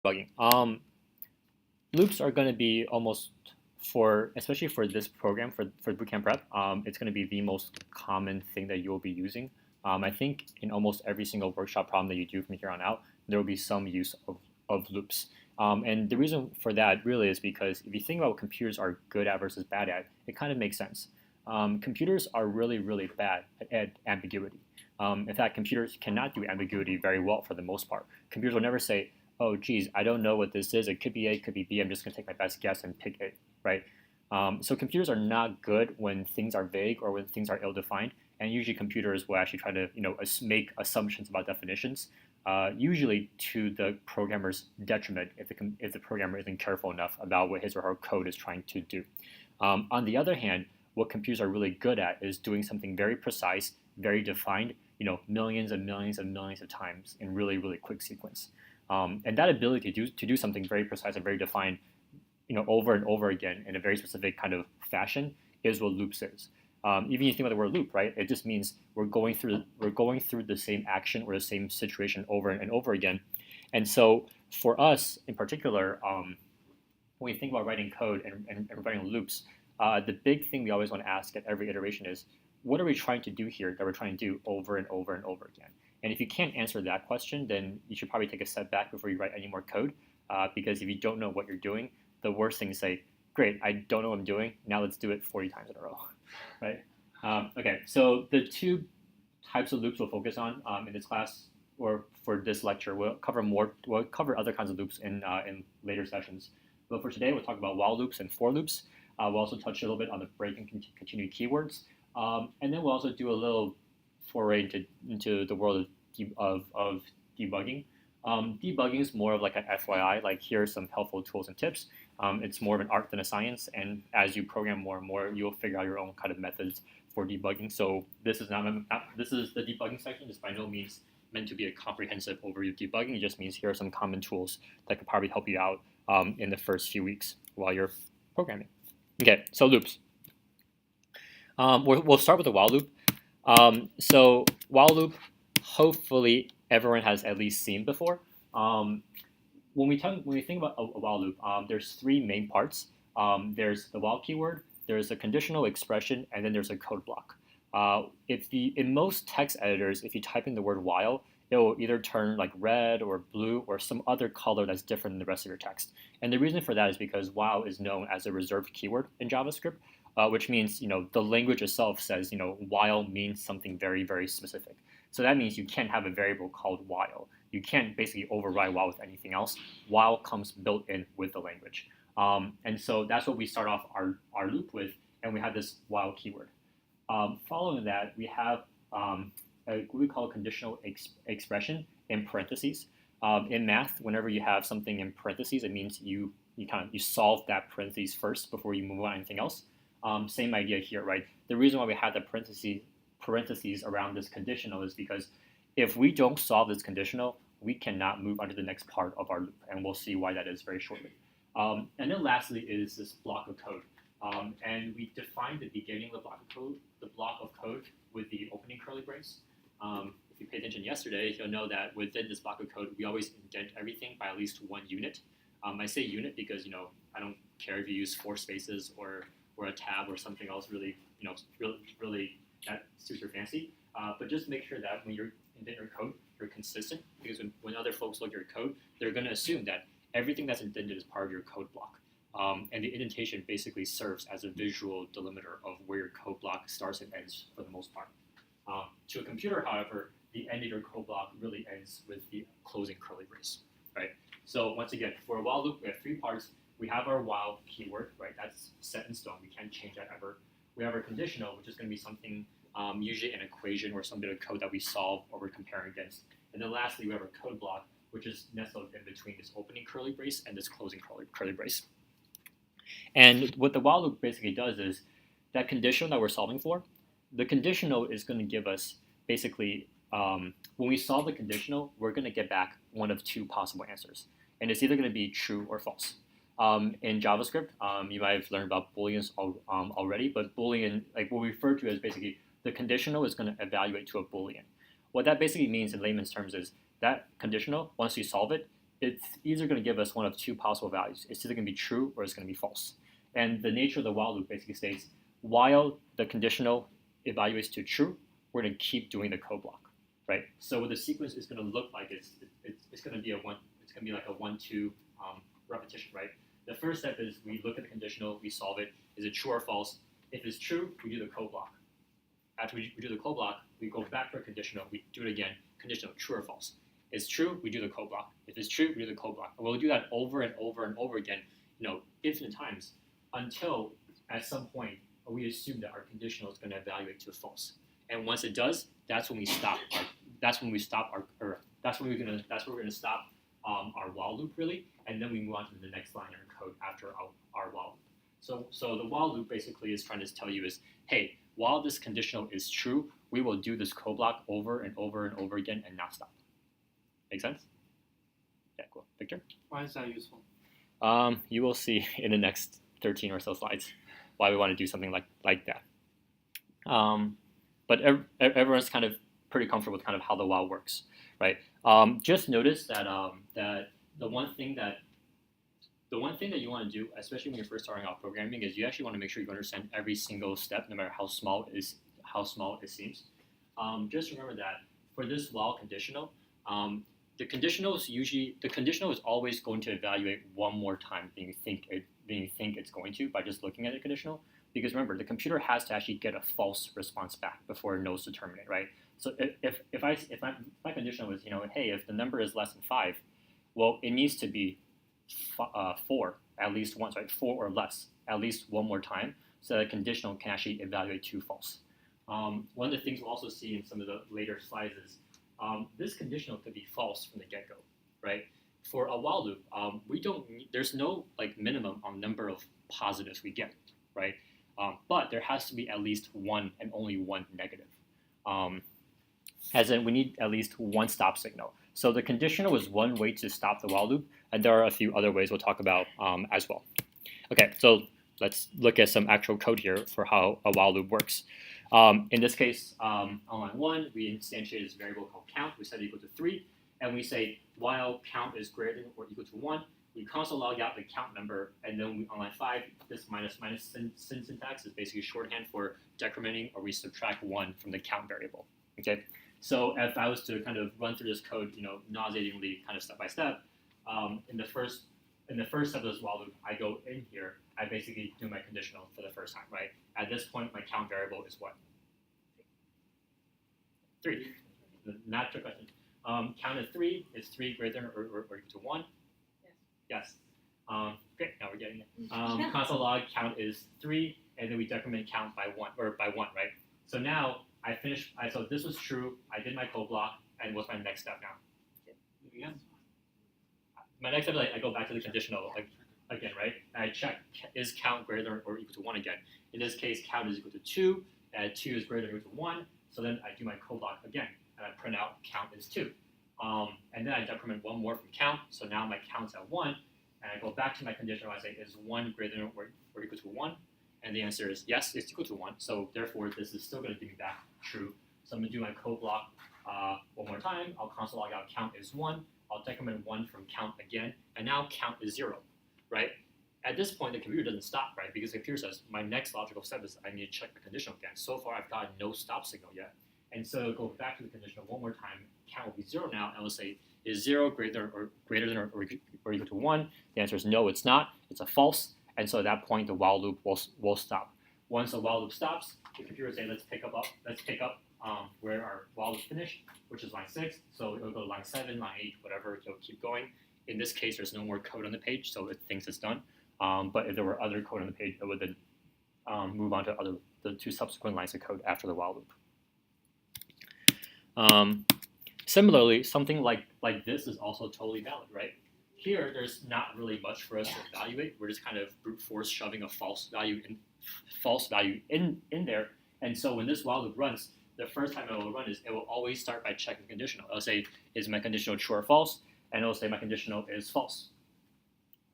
Debugging. Loops are going to be almost especially for this program for bootcamp prep. It's going to be the most common thing that you'll be using. I think in almost every single workshop problem that you do from here on out, there will be some use of loops. And the reason for that really is because if you think about what computers are good at versus bad at, it kind of makes sense. Computers are really, really bad at ambiguity. In fact, computers cannot do ambiguity very well for the most part. Computers will never say, oh, geez, I don't know what this is. It could be A, it could be B. I'm just going to take my best guess and pick A, right? So computers are not good when things are vague or when things are ill-defined. And usually computers will actually try to, make assumptions about definitions, usually to the programmer's detriment if the programmer isn't careful enough about what his or her code is trying to do. On the other hand, what computers are really good at is doing something very precise, very defined, millions and millions and millions of times in really, really quick sequence. And that ability to do something very precise and very defined, over and over again in a very specific kind of fashion is what loops is. Even if you think about the word loop, right? It just means we're going through the same action or the same situation over and over again. And so for us in particular, when we think about writing code and writing loops, the big thing we always want to ask at every iteration is, what are we trying to do here that we're trying to do over and over and over again? And if you can't answer that question, then you should probably take a step back before you write any more code, because if you don't know what you're doing, the worst thing is say, great, I don't know what I'm doing, now let's do it 40 times in a row, right? Okay, so the two types of loops we'll focus on in this class or for this lecture. We'll cover other kinds of loops in later sessions. But for today, we'll talk about while loops and for loops. We'll also touch a little bit on the break and continue keywords. And then we'll also do a little foray into the world of debugging. Debugging is more of like an FYI, like here are some helpful tools and tips. It's more of an art than a science, and as you program more and more, you'll figure out your own kind of methods for debugging. So this is this is the debugging section. It's by no means meant to be a comprehensive overview of debugging. It just means here are some common tools that could probably help you out in the first few weeks while you're programming. Okay, so loops. We'll start with the while loop. So while loop, hopefully everyone has at least seen before. When we think about a while loop, there's three main parts. There's the while keyword, there's a conditional expression, and then there's a code block. In most text editors, if you type in the word while, it will either turn like red or blue or some other color that's different than the rest of your text. And the reason for that is because while is known as a reserved keyword in JavaScript, which means the language itself says while means something very, very specific. So that means you can't have a variable called while. You can't basically override while with anything else. While comes built in with the language. And so that's what we start off our loop with, and we have this while keyword. Following that, we have what we call a conditional expression in parentheses. In math, whenever you have something in parentheses, it means you solve that parentheses first before you move on to anything else. Same idea here, right? The reason why we have the parentheses around this conditional is because if we don't solve this conditional, we cannot move on to the next part of our loop, and we'll see why that is very shortly. And then lastly is this block of code. And we define the beginning of the block of code with the opening curly brace. If you paid attention yesterday, you'll know that within this block of code, we always indent everything by at least one unit. I say unit because I don't care if you use 4 spaces or a tab or something else really that suits your fancy. But just make sure that when you're indent your code, you're consistent, because when other folks look at your code, they're going to assume that everything that's indented is part of your code block. And the indentation basically serves as a visual delimiter of where your code block starts and ends for the most part. To a computer, however, the end of your code block really ends with the closing curly brace, right? So once again, for a while loop, we have 3 parts. We have our while keyword, right? That's set in stone. We can't change that ever. We have our conditional, which is going to be something, usually an equation or some bit of code that we solve or we're comparing against. And then lastly, we have our code block, which is nestled in between this opening curly brace and this closing curly brace. And what the while loop basically does is that conditional that we're solving for, the conditional is going to give us basically, when we solve the conditional, we're going to get back one of 2 possible answers. And it's either going to be true or false. In JavaScript, you might have learned about booleans already, but boolean, like what we refer to as basically the conditional is going to evaluate to a boolean. What that basically means in layman's terms is that conditional, once you solve it, it's either going to give us one of two possible values. It's either going to be true or it's going to be false. And the nature of the while loop basically states, while the conditional evaluates to true, we're going to keep doing the code block, right? So what the sequence is going to look like is it's going to be it's going to be like a 1-2 repetition, right? The first step is we look at the conditional, we solve it. Is it true or false? If it's true, we do the code block. After we do the code block, we go back to our conditional, we do it again, conditional, true or false. It's true, we do the code block. If it's true, we do the code block. And we'll do that over and over and over again, infinite times, until at some point we assume that our conditional is going to evaluate to false. And once it does, that's when we stop. That's when we're going to stop our while loop really, and then we move on to the next line in our code after our while loop. So the while loop basically is trying to tell you is, hey, while this conditional is true, we will do this code block over and over and over again and not stop. Make sense? Yeah, cool. Victor? Why is that useful? You will see in the next 13 or so slides why we want to do something like that. But everyone's kind of pretty comfortable with kind of how the while works, right? Just notice that that the one thing that you want to do, especially when you're first starting out programming, is you actually want to make sure you understand every single step, no matter how small it seems. Just remember that for this while conditional, the conditional is always going to evaluate one more time than you think it's going to by just looking at the conditional. Because remember, the computer has to actually get a false response back before it knows to terminate, right? So if my conditional was, hey, if the number is less than 5, well, it needs to be 4 at least once, right? 4 or less at least one more time, so that conditional can actually evaluate to false. One of the things we'll also see in some of the later slides is this conditional could be false from the get-go, right? For a while loop, there's no minimum on number of positives we get, right? But there has to be at least one and only one negative. As in, we need at least one stop signal. So the conditional is one way to stop the while loop, and there are a few other ways we'll talk about as well. Okay, so let's look at some actual code here for how a while loop works. In this case, on line 1, we instantiate this variable called count. We set it equal to 3, and we say while count is greater than or equal to 1, we console log out the count number, and then on line 5, this minus syntax is basically shorthand for decrementing, or we subtract 1 from the count variable. Okay, so if I was to kind of run through this code, nauseatingly, kind of step by step, in the first step of this while loop, I go in here, I basically do my conditional for the first time, right? At this point, my count variable is what? 3. Not a trick question. Count is 3. Is 3 greater than or equal to 1? Yes. Great. Now we're getting it. Console log count is 3, and then we decrement count by 1, right? So now I finished. So this was true. I did my code block, and what's my next step now? Again. My next step is I go back to the conditional again, right? And I check, is count greater than or equal to 1 again? In this case, count is equal to 2, and 2 is greater than or equal to 1. So then I do my code block again, and I print out count is 2. And then I decrement 1 more from count, so now my count's at 1, and I go back to my conditional. I say, is 1 greater than or equal to 1? And the answer is yes, it's equal to 1. So therefore, this is still going to give me back true. So I'm going to do my code block one more time. I'll console log out count is 1. I'll decrement 1 from count again, and now count is 0, right? At this point, the computer doesn't stop, right? Because the computer says, my next logical step is I need to check the conditional again. So far, I've gotten no stop signal yet. And so go back to the conditional one more time. Count will be 0 now, and we'll say, is 0 greater than or equal to 1? The answer is no, it's not. It's a false. And so at that point, the while loop will stop. Once the while loop stops, the computer will say, let's pick up where our while loop finished, which is line 6. So it'll go to line 7, line 8, whatever. It'll keep going. In this case, there's no more code on the page, so it thinks it's done. But if there were other code on the page, it would then move on to the 2 subsequent lines of code after the while loop. Similarly, something like this is also totally valid, right? Here, there's not really much for us to evaluate. We're just kind of brute force shoving a false value in there. And so when this while loop runs, the first time it will run is it will always start by checking conditional. It'll say, is my conditional true or false? And it'll say my conditional is false.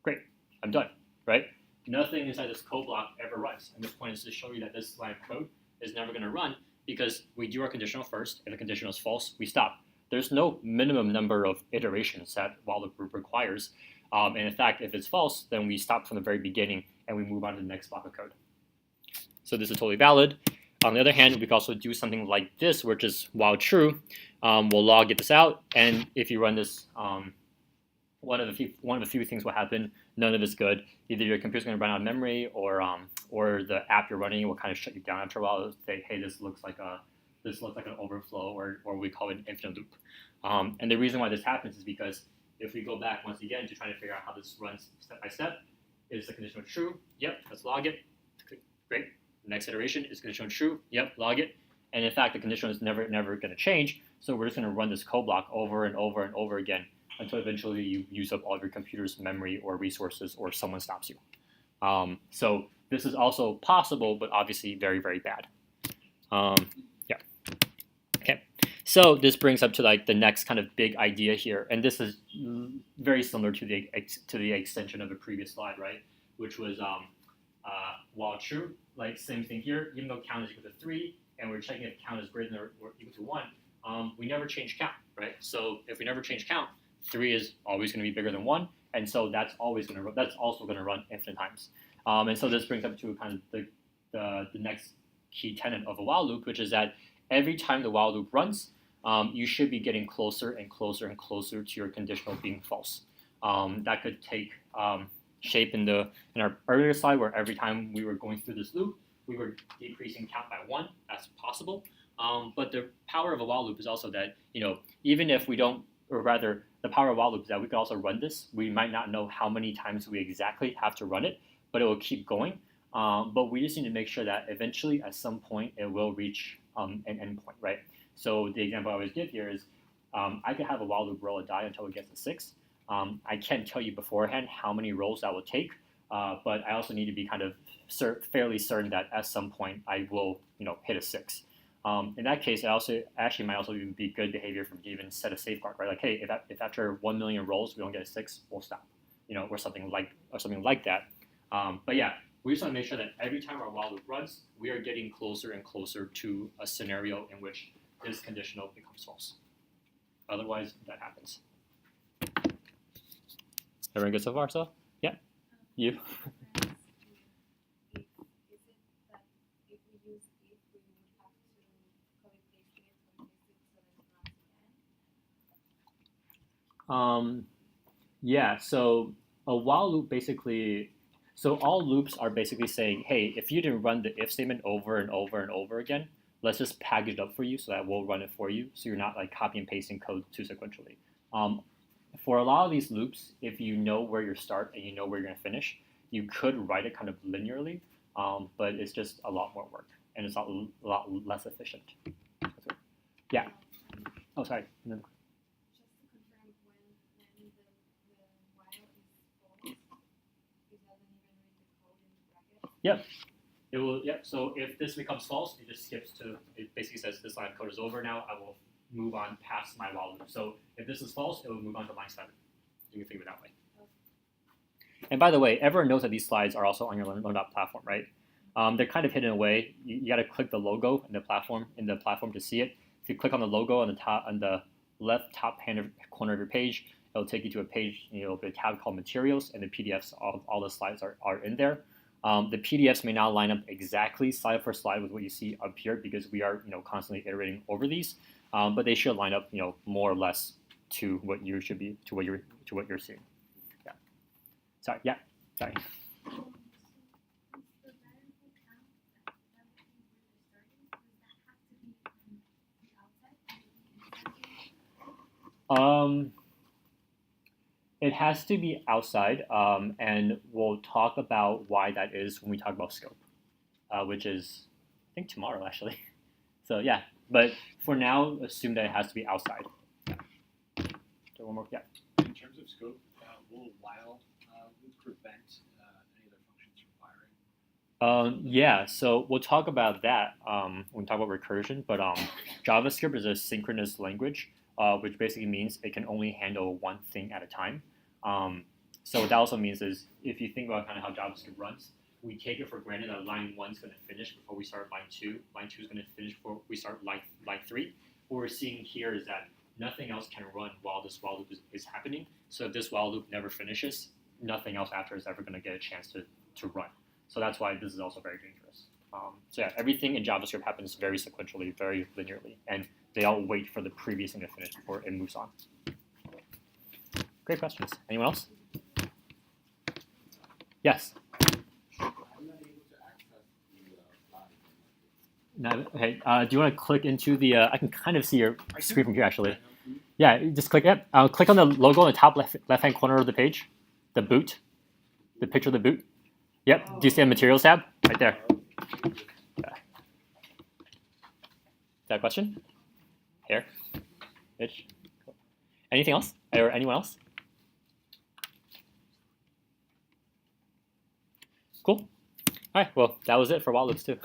Great, I'm done, right? Nothing inside this code block ever runs. And this point is to show you that this line of code is never going to run because we do our conditional first. If the conditional is false, we stop. there's no minimum number of iterations that while loop requires. And in fact, if it's false, then we stop from the very beginning and we move on to the next block of code. So this is totally valid. On the other hand, we can also do something like this, which is while true. We'll log this out, and if you run this, one of the few things will happen. None of it's good. Either your computer's going to run out of memory, or the app you're running will kind of shut you down after a while. It'll say, hey, this looks like an overflow, or we call it an infinite loop. And the reason why this happens is because if we go back once again to trying to figure out how this runs step by step, is the conditional true? Yep, let's log it. Great. Next iteration is conditional true. Yep, log it. And in fact, the conditional is never going to change. So we're just going to run this code block over and over and over again until eventually you use up all of your computer's memory or resources, or someone stops you. So this is also possible, but obviously very, very bad. Yeah. Okay. So this brings up to like the next kind of big idea here, and this is very similar to the extension of the previous slide, right? Which was while true, like same thing here. Even though count is equal to 3, and we're checking if count is greater than or equal to 1, we never change count, right? So if we never change count, 3 is always going to be bigger than 1, and so that's also going to run infinite times. And so this brings up to kind of the next key tenet of a while loop, which is that every time the while loop runs, you should be getting closer and closer and closer to your conditional being false. That could take shape in our earlier slide, where every time we were going through this loop, we were decreasing count by 1. That's possible. But the power of a while loop is also that, even if we don't, or rather, the power of a while loop is that we could also run this. We might not know how many times we exactly have to run it, but it will keep going. But we just need to make sure that eventually, at some point, it will reach an endpoint, right? So the example I always give here is, I could have a while loop roll a die until it gets to 6. I can't tell you beforehand how many rolls that will take, but I also need to be kind of fairly certain that at some point I will, hit a 6. In that case, it might also even be good behavior for me to even set a safeguard, right? Like, hey, if after 1 million rolls we don't get a 6, we'll stop, or something like that. But yeah, we just want to make sure that every time our while loop runs, we are getting closer and closer to a scenario in which this conditional becomes false. Otherwise, that happens. Everyone good so far? So, yeah, you. Yeah, so a while loop basically, so all loops are basically saying, hey, if you didn't run the if statement over and over and over again, let's just package it up for you so that we'll run it for you, so you're not like copy and pasting code too sequentially. For a lot of these loops, if you know where you start and you know where you're going to finish, you could write it kind of linearly, but it's just a lot more work, and it's a lot less efficient. Yeah. Oh, sorry. No. Yep. It will. Yep. So if this becomes false, it just skips to. It basically says this line of code is over now. I will move on past my while loop. So if this is false, it will move on to line 7. You can think of it that way. And by the way, everyone knows that these slides are also on your Learn platform, right? They're kind of hidden away. You got to click the logo in the platform to see it. If you click on the logo on the left top corner of your page, it'll take you to a page, a tab called Materials, and the PDFs of all the slides are in there. The PDFs may not line up exactly slide for slide with what you see up here, because we are constantly iterating over these, but they should line up more or less to what you should be to what you're seeing. Yeah. Sorry. Yeah. Sorry. It has to be outside, and we'll talk about why that is when we talk about scope, which is, I think, tomorrow, actually. So, yeah, but for now, assume that it has to be outside. Yeah. So one more, yeah. In terms of scope, will while loop prevent any other functions from firing? Yeah, so we'll talk about that when we talk about recursion, but JavaScript is a synchronous language, which basically means it can only handle one thing at a time. So what that also means is, if you think about kind of how JavaScript runs, we take it for granted that line 1 is going to finish before we start line 2. Line 2 is going to finish before we start line 3. What we're seeing here is that nothing else can run while this while loop is happening. So if this while loop never finishes, nothing else after is ever going to get a chance to run. So that's why this is also very dangerous. So yeah, everything in JavaScript happens very sequentially, very linearly, and they all wait for the previous thing to finish before it moves on. Great questions. Anyone else? Yes. No, okay. Do you want to click into the? I can kind of see your screen from here, actually. Yeah, just click it. Click on the logo in the top left-hand corner of the page, the boot, the picture of the boot. Yep. Do you see the materials tab right there? Yeah. Is that a question? Here, Mitch. Anything else, or anyone else? Cool. All right. Well, that was it for while loops too.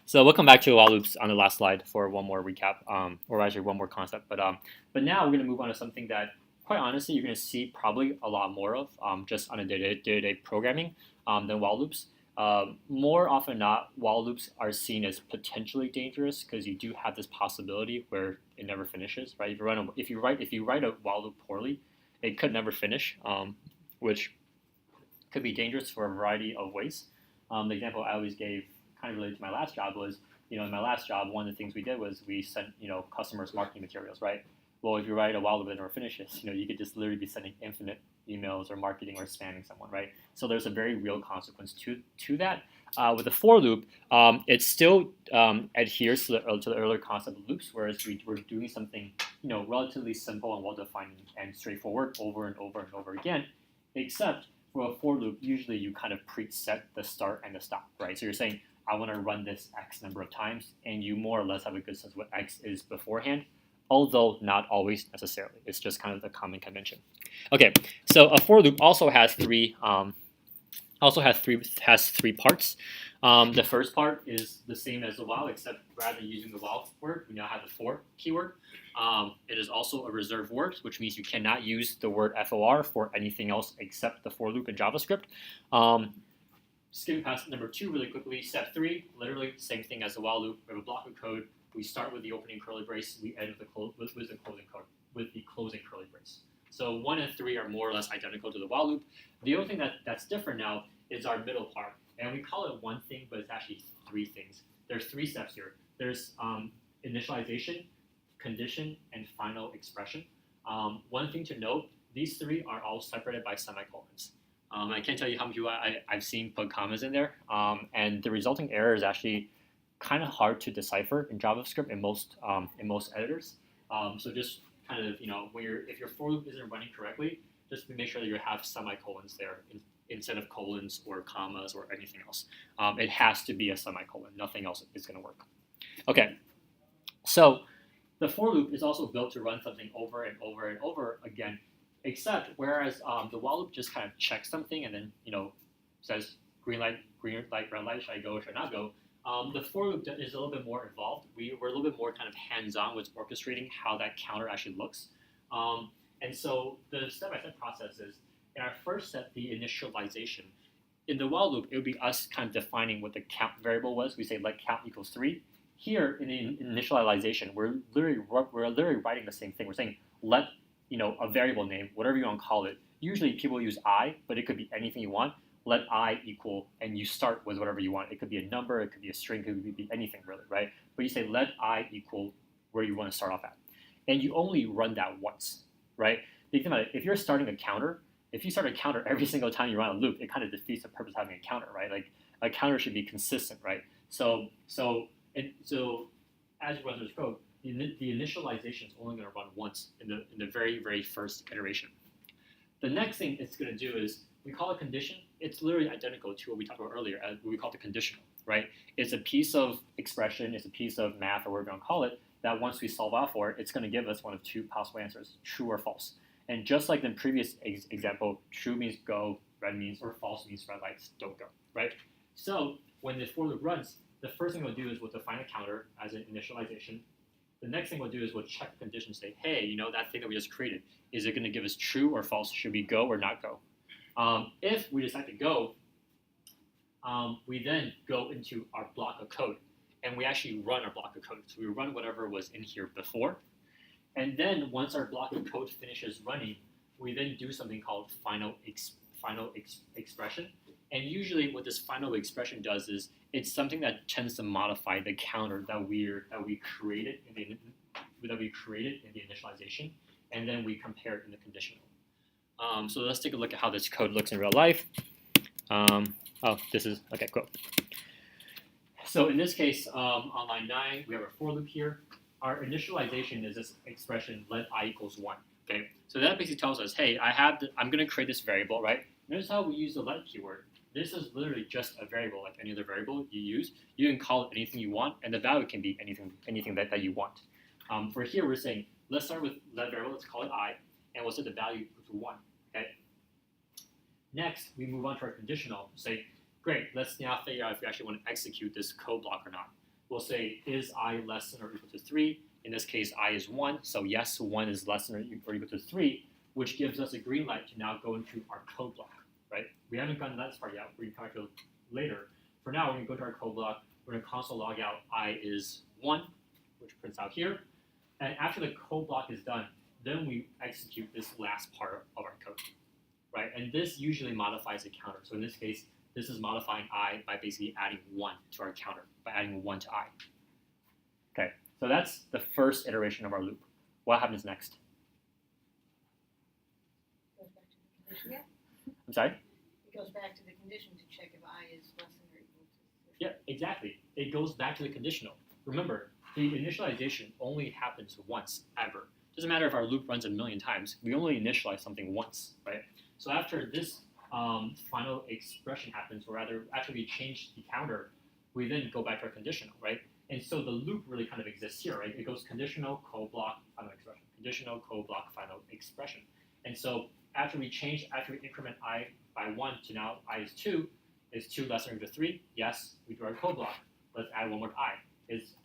So we'll come back to while loops on the last slide for one more recap, or actually one more concept. But now we're going to move on to something that, quite honestly, you're going to see probably a lot more of just on a day-to-day programming than while loops. More often than not, while loops are seen as potentially dangerous because you do have this possibility where it never finishes, right? If you write a while loop poorly, it could never finish, which could be dangerous for a variety of ways. The example I always gave, kind of related to my last job, was in my last job, one of the things we did was we sent customers marketing materials, right? Well, if you write a while loop that never finishes, you could just literally be sending infinite emails or marketing or spamming someone, right? So there's a very real consequence to that. With the for loop, it still adheres to the earlier concept of loops, whereas we're doing something relatively simple and well-defined and straightforward over and over and over again, except for a for loop, usually you kind of preset the start and the stop, right? So you're saying, I want to run this X number of times, and you more or less have a good sense of what X is beforehand, although not always necessarily. It's just kind of the common convention. Okay, so a for loop also has three parts. The first part is the same as the while, except rather than using the while word, we now have the for keyword. It is also a reserved word, which means you cannot use the word for for anything else except the for loop in JavaScript. Skipping past number 2 really quickly, step 3, literally same thing as the while loop. We have a block of code. We start with the opening curly brace. We end with the closing curly brace. So 1 and 3 are more or less identical to the while loop. The only thing that's different now is our middle part. And we call it one thing, but it's actually 3 things. There's 3 steps here. There's initialization, condition, and final expression. One thing to note, these 3 are all separated by semicolons. I can't tell you how many people I've seen put commas in there, and the resulting error is actually kind of hard to decipher in JavaScript in most editors. So just kind of if your for loop isn't running correctly, just make sure that you have semicolons there instead of colons or commas or anything else. It has to be a semicolon. Nothing else is going to work. Okay, so the for loop is also built to run something over and over and over again. Except whereas the while loop just kind of checks something and then says green light, red light, should I go or should I not go? The for loop is a little bit more involved. We're a little bit more kind of hands-on with orchestrating how that counter actually looks. And so the step-by-step process is, in our first step, the initialization. In the while loop, it would be us kind of defining what the count variable was. We say let count equals 3. Here in the initialization, we're literally writing the same thing. We're saying let a variable name, whatever you want to call it. Usually people use I, but it could be anything you want. Let I equal, and you start with whatever you want. It could be a number, it could be a string, it could be anything really, right? But you say let I equal where you want to start off at. And you only run that once, right? Think about it, if you're starting a counter, if you start a counter every single time you run a loop, it kind of defeats the purpose of having a counter, right? Like a counter should be consistent, right? So as you run through this code, the initialization is only going to run once in the very, very first iteration. The next thing it's going to do is, we call it condition. It's literally identical to what we talked about earlier, as what we call the conditional, right? It's a piece of expression, it's a piece of math, or whatever you want to call it, that once we solve out for it, it's going to give us one of 2 possible answers, true or false. And just like the previous example, true means go, red means, or false means red lights don't go, right? So when the for loop runs, the first thing we'll do is we'll define a counter as an initialization. The next thing we'll do is we'll check the condition, say, hey, that thing that we just created, is it going to give us true or false? Should we go or not go? If we decide to go, we then go into our block of code, and we actually run our block of code. So we run whatever was in here before, And then once our block of code finishes running, we then do something called final expression. And usually, what this final expression does is it's something that tends to modify the counter that we created in the initialization, and then we compare it in the conditional. So let's take a look at how this code looks in real life. This is okay. Cool. So in this case, on line 9, we have our for loop here. Our initialization is this expression let I equals 1. Okay, so that basically tells us, hey, I'm going to create this variable, right? Notice how we use the let keyword. This is literally just a variable, like any other variable you use. You can call it anything you want, and the value can be anything that you want. For here, we're saying let's start with let variable. Let's call it I, and we'll set the value equal to 1. Okay. Next, we move on to our conditional. Say, great. Let's now figure out if we actually want to execute this code block or not. We'll say is I less than or equal to 3. In this case, I is 1, so yes, 1 is less than or equal to 3, which gives us a green light to now go into our code block, right? We haven't gotten that far yet. We can come back to it later. For now, we're going to go to our code block. We're going to console log out I is 1, which prints out here. And after the code block is done, then we execute this last part of our code, right? And this usually modifies the counter. So in this case, this is modifying I by basically adding 1 to our counter, by adding 1 to I. Okay, so that's the first iteration of our loop. What happens next? Goes back to the condition. Yeah. I'm sorry? It goes back to the condition to check if I is less than or equal to 3. Yeah, exactly. It goes back to the conditional. Remember, the initialization only happens once, ever. Doesn't matter if our loop runs a million times. We only initialize something once, right? So after this final expression happens, or rather, after we change the counter, we then go back to our conditional, right? And so the loop really kind of exists here, right? It goes conditional, code block, final expression. Conditional, code block, final expression. And so after we increment I by 1 to now I is 2 less than or equal to 3? Yes, we do our code block. Let's add one more I. Is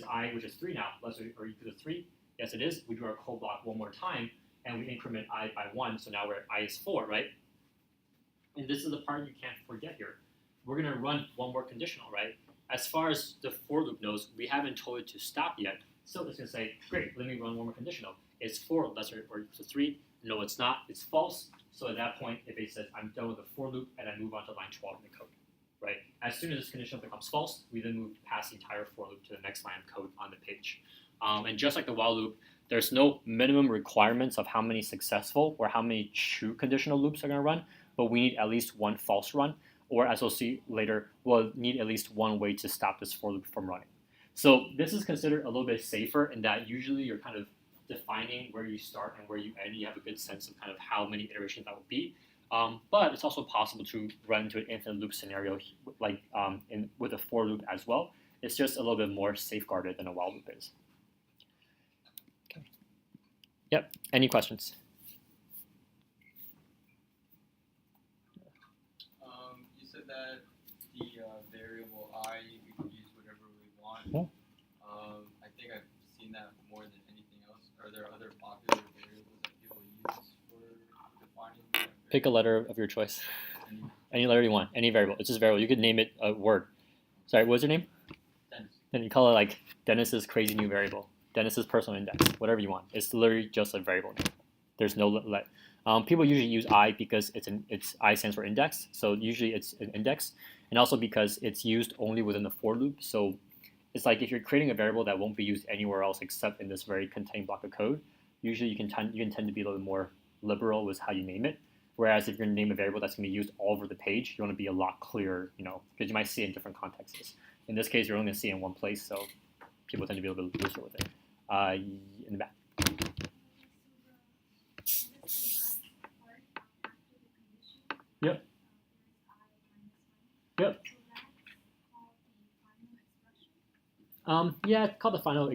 I, which is 3 now, less or equal to 3? Yes, it is. We do our code block one more time, and we increment I by 1, so now we're at I is 4, right? And this is the part you can't forget here. We're going to run one more conditional, right? As far as the for loop knows, we haven't told it to stop yet. So it's going to say, great, let me run one more conditional. Is 4 less or equal to 3? No, it's not. It's false. So at that point, if it says I'm done with the for loop, and I move on to line 12 in the code, right? As soon as this conditional becomes false, we then move past the entire for loop to the next line of code on the page. And just like the while loop, there's no minimum requirements of how many successful or how many true conditional loops are going to run, but we need at least one false run, or as we'll see later, we'll need at least one way to stop this for loop from running. So this is considered a little bit safer in that usually you're kind of defining where you start and where you end. You have a good sense of kind of how many iterations that will be. But it's also possible to run into an infinite loop scenario like with a for loop as well. It's just a little bit more safeguarded than a while loop is. Okay. Yep. Any questions? You said that the variable I, we can use whatever we want. Yeah. I think I've seen that more than anything else. Are there other popular variables that people use for defining? Pick a letter of your choice. Any letter you want. Any variable. It's just a variable. You could name it a word. Sorry, what's your name? Dennis. Then you call it like Dennis's crazy new variable. Dennis's personal index. Whatever you want. It's literally just a variable name. There's no let. People usually use I because it's I stands for index. So usually it's an index, and also because it's used only within the for loop. So it's like if you're creating a variable that won't be used anywhere else except in this very contained block of code, usually you can tend to be a little bit more liberal with how you name it. Whereas if you're going to name a variable that's going to be used all over the page, you want to be a lot clearer, because you might see it in different contexts. In this case, you're only going to see it in one place, so people tend to be a little bit looser with it. In the back. Yep. Yep. Yeah, it's called the final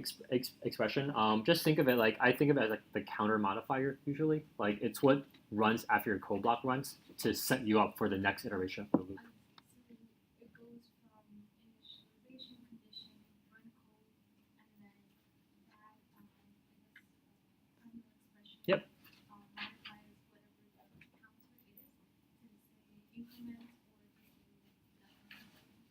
expression. Just think of it like, I think of it as like the counter modifier usually. Like it's what runs after your code block runs to set you up for the next iteration of the loop. So it goes from initialization, condition, run code, and then that, final expression. Yep. Modifies whatever the counter is to say increment or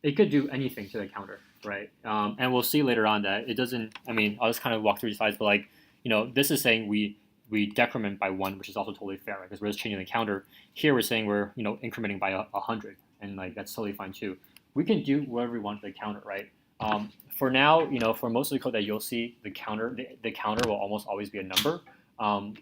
It could do anything to the counter, right? And we'll see later on that it doesn't. I mean, I'll just kind of walk through the slides, but like this is saying we decrement by 1, which is also totally fair, right? Because we're just changing the counter. Here we're saying we're incrementing by 100, and like that's totally fine too. We can do whatever we want to the counter, right? For now, for most of the code that you'll see, the counter will almost always be a number.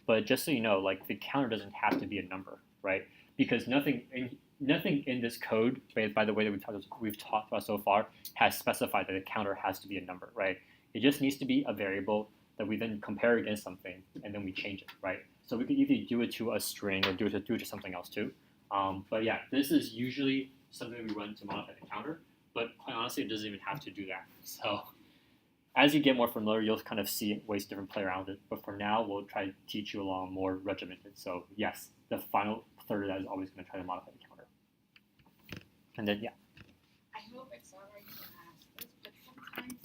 But just so you know, like the counter doesn't have to be a number, right? Because nothing in this code, by the way that we've talked about so far, has specified that the counter has to be a number, right? It just needs to be a variable that we then compare against something, and then we change it, right? So we could either do it to a string or do it to something else too. But yeah, this is usually something we run to modify the counter. But quite honestly, it doesn't even have to do that. So as you get more familiar, you'll kind of see ways to play around it. But for now, we'll try to teach you along more regimented. So yes, the final third of that is always going to try to modify the counter. And then yeah. I hope it's alright to ask this, but sometimes,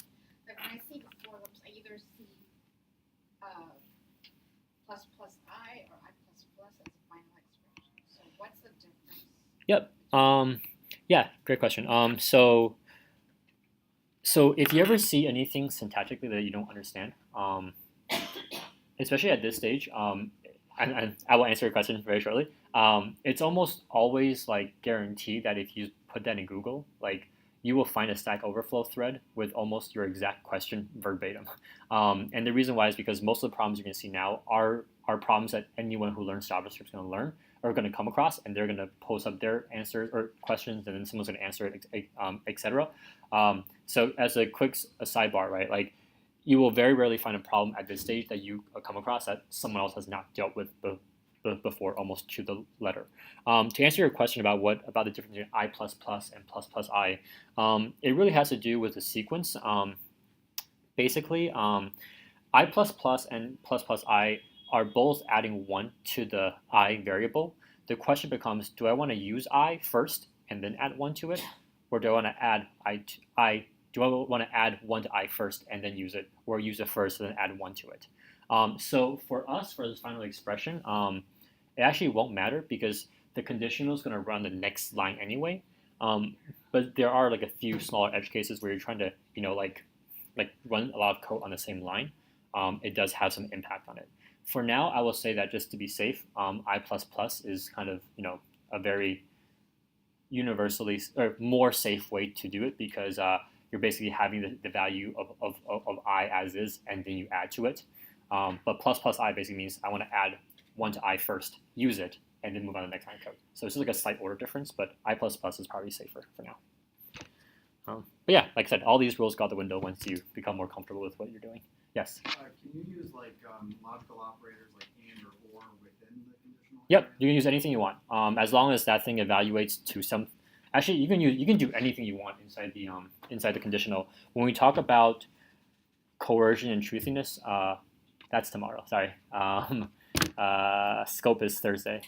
like when I see the for loops, I either see plus plus I or I plus plus as a final expression. So what's the difference? Yep. Yeah, great question. So if you ever see anything syntactically that you don't understand, especially at this stage, and I will answer your question very shortly. It's almost always like guaranteed that if you put that in Google, like you will find a Stack Overflow thread with almost your exact question verbatim. And the reason why is because most of the problems you're going to see now are problems that anyone who learns JavaScript is going to learn or going to come across, and they're going to post up their answers or questions, and then someone's going to answer it, etc. So as a quick sidebar, right, like you will very rarely find a problem at this stage that you come across that someone else has not dealt with before, almost to the letter. To answer your question about the difference between I++ and plus I, it really has to do with the sequence. Basically, I++ and plus I are both adding 1 to the I variable. The question becomes, do I want to use I first and then add 1 to it, or do I want to add do I want to add 1 to I first and then use it, or use it first and then add 1 to it? So for us, for this final expression, it actually won't matter because the conditional is going to run the next line anyway. But there are like a few smaller edge cases where you're trying to, like run a lot of code on the same line. It does have some impact on it. For now, I will say that just to be safe, I++ is kind of, a very universally or more safe way to do it because you're basically having the value of I as is, and then you add to it. But plus I basically means I want to add 1 to I first, use it, and then move on to the next line of code. So it's just like a slight order difference, but I++ is probably safer for now. But yeah, like I said, all these rules go out the window once you become more comfortable with what you're doing. Yes? Can you use like logical operators like and or within the conditional? Yep, you can use anything you want, as long as that thing evaluates to some. Actually, you can do anything you want inside the conditional. When we talk about coercion and truthiness, that's tomorrow. Sorry, scope is Thursday.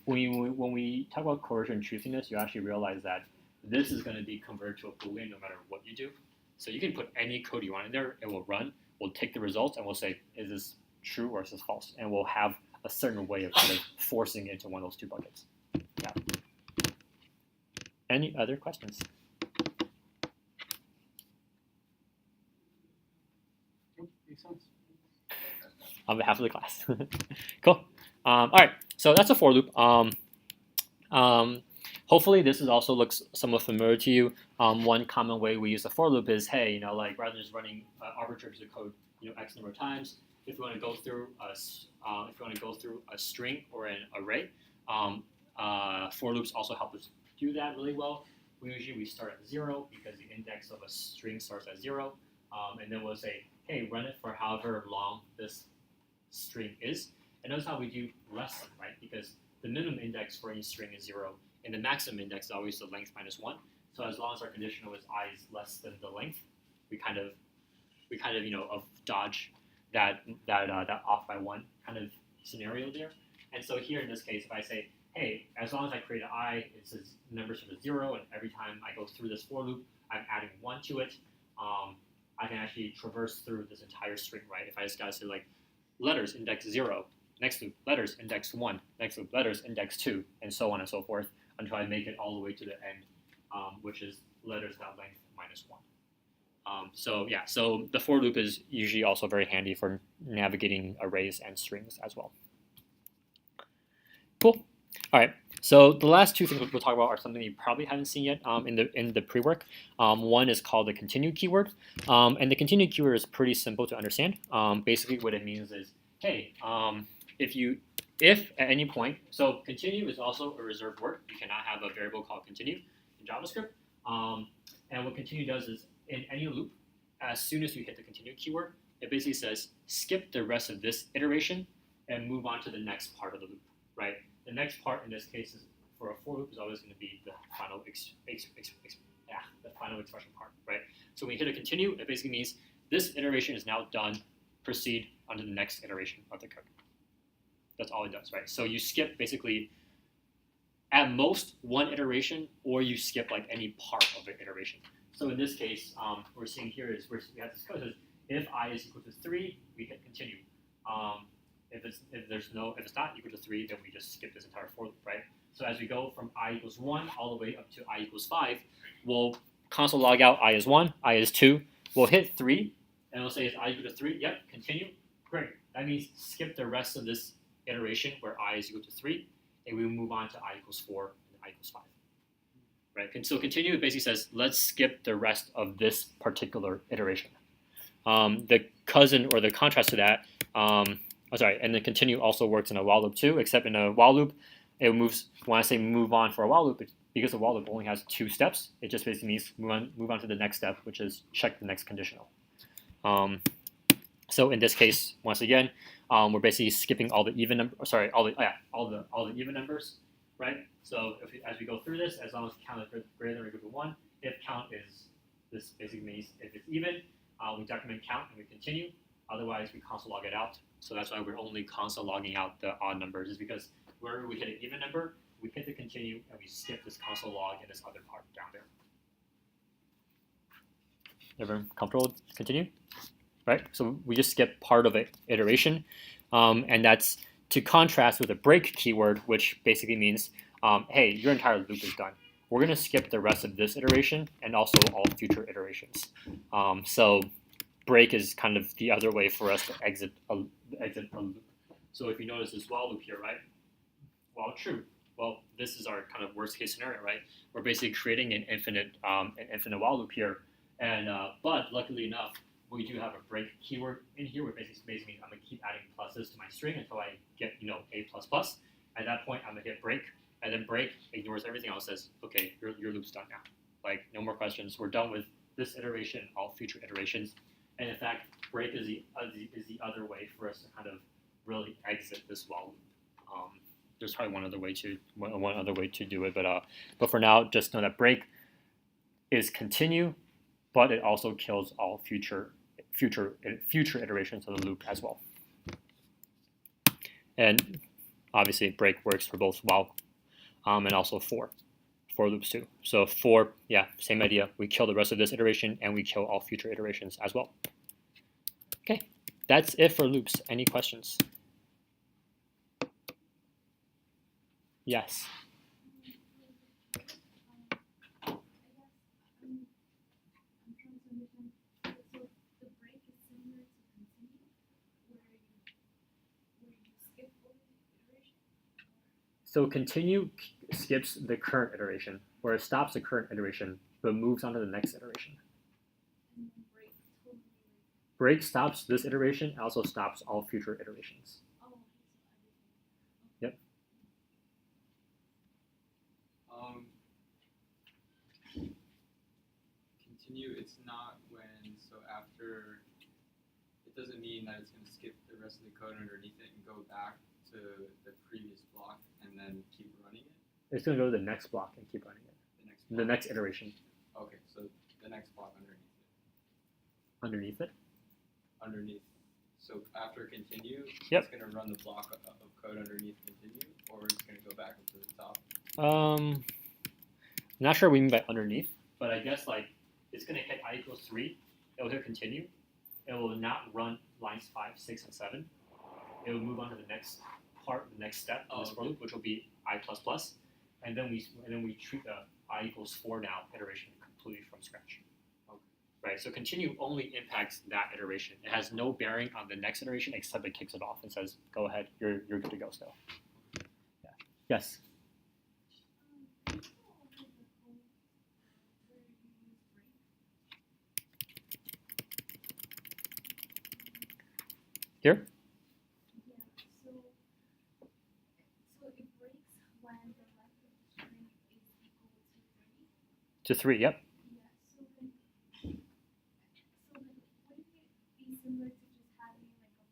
When we talk about coercion and truthiness, you actually realize that this is going to be converted to a Boolean no matter what you do. So you can put any code you want in there, it will run. We'll take the results and we'll say, is this true or is this false? And we'll have a certain way of kind of forcing it into one of those two buckets. Yeah. Any other questions? Makes sense. On behalf of the class. Cool. All right, so that's a for loop. Hopefully this also looks somewhat familiar to you. One common way we use the for loop is, hey, like rather than just running arbitrary pieces of code, X number of times, if you want to go through a string or an array, for loops also help us do that really well. We start at 0 because the index of a string starts at 0, and then we'll say, hey, run it for however long this string is. And notice how we do less than, right? Because the minimum index for any string is 0, and the maximum index is always the length minus 1. So as long as our conditional is I is less than the length, we kind of dodge that off by 1 kind of scenario there. And so here in this case, if I say, hey, as long as I create an I, it says number sort of 0, and every time I go through this for loop, I'm adding 1 to it. I can actually traverse through this entire string, right? If I just gotta say like letters index 0, next loop letters index 1, next loop letters index 2, and so on and so forth until I make it all the way to the end, which is letters that length minus 1. So yeah, so the for loop is usually also very handy for navigating arrays and strings as well. Cool. All right. So the last two things we'll talk about are something you probably haven't seen yet in the pre-work. One is called the continue keyword, and the continue keyword is pretty simple to understand. Basically, what it means is, hey, if at any point, so continue is also a reserved word. You cannot have a variable called continue in JavaScript. And what continue does is in any loop, as soon as you hit the continue keyword, it basically says skip the rest of this iteration and move on to the next part of the loop, right? The next part in this case is for a for loop is always going to be the final the final expression part, right? So when you hit a continue, it basically means this iteration is now done. Proceed on to the next iteration of the code. That's all it does, right? So you skip basically at most one iteration, or you skip like any part of the iteration. So in this case, we're seeing here is we have this code says if I is equal to 3, we hit continue. If it's not equal to 3, then we just skip this entire for loop, right? So as we go from I equals 1 all the way up to I equals 5, we'll console log out I is 1, I is 2. We'll hit 3, and we'll say is I equal to 3? Yep, continue. Great. That means skip the rest of this iteration where I is equal to 3, and we move on to I equals 4 and I equals 5. Right? So continue basically says let's skip the rest of this particular iteration. The cousin or the contrast to that, and the continue also works in a while loop too, except in a while loop, it moves, when I say move on for a while loop, because a while loop only has 2 steps, it just basically means move on to the next step, which is check the next conditional. So in this case, once again, we're basically skipping all the even all the even numbers, right? So as we go through this, as long as count is greater than or equal to 1, if count is, this basically means if it's even, we document count and we continue. Otherwise, we console log it out. So that's why we're only console logging out the odd numbers, is because wherever we hit an even number, we hit the continue and we skip this console log and this other part down there. Everyone comfortable with continue? Right? So we just skip part of an iteration, and that's to contrast with a break keyword, which basically means, hey, your entire loop is done. We're going to skip the rest of this iteration and also all future iterations. So break is kind of the other way for us to exit a loop. So if you notice this while loop here, right? While true. Well, this is our kind of worst case scenario, right? We're basically creating an infinite while loop here, and but luckily enough, we do have a break keyword in here, which basically means I'm gonna keep adding pluses to my string until I get a plus plus. At that point, I'm gonna hit break, and then break ignores everything else. Says, okay, your loop's done now. Like no more questions. We're done with this iteration, all future iterations. And in fact, break is the other way for us to kind of really exit this while loop. There's probably one other way to do it, but for now, just know that break is continue, but it also kills all future iterations of the loop as well. And obviously, break works for both while and also for loops too. So for, yeah, same idea. We kill the rest of this iteration and we kill all future iterations as well. Okay, that's it for loops. Any questions? Yes. So continue skips the current iteration, or it stops the current iteration, but moves on to the next iteration. Break stops this iteration, and also stops all future iterations. Yep. Continue, it's not when, so after, it doesn't mean that it's going to skip the rest of the code underneath it and go back to the previous block and then keep running it? It's going to go to the next block and keep running it. The next iteration. Okay, so the next block underneath it. Underneath it? Underneath. So after continue, yep. It's going to run the block of code underneath continue, or it's going to go back up to the top? I'm not sure what we mean by underneath, but I guess like it's going to hit I equals 3. It will hit continue. It will not run lines 5, 6, and 7. It will move on to the next part, the next step of this for loop, which will be I plus plus, and then we treat the I equals 4 now iteration completely from scratch. Okay. right? So continue only impacts that iteration. It has no bearing on the next iteration except it kicks it off and says, go ahead, you're good to go still. Yeah. Yes? Here? Yeah, so it breaks when the length of the string is equal to 3. To 3, yep. Yeah, so then wouldn't it be similar to just having like a,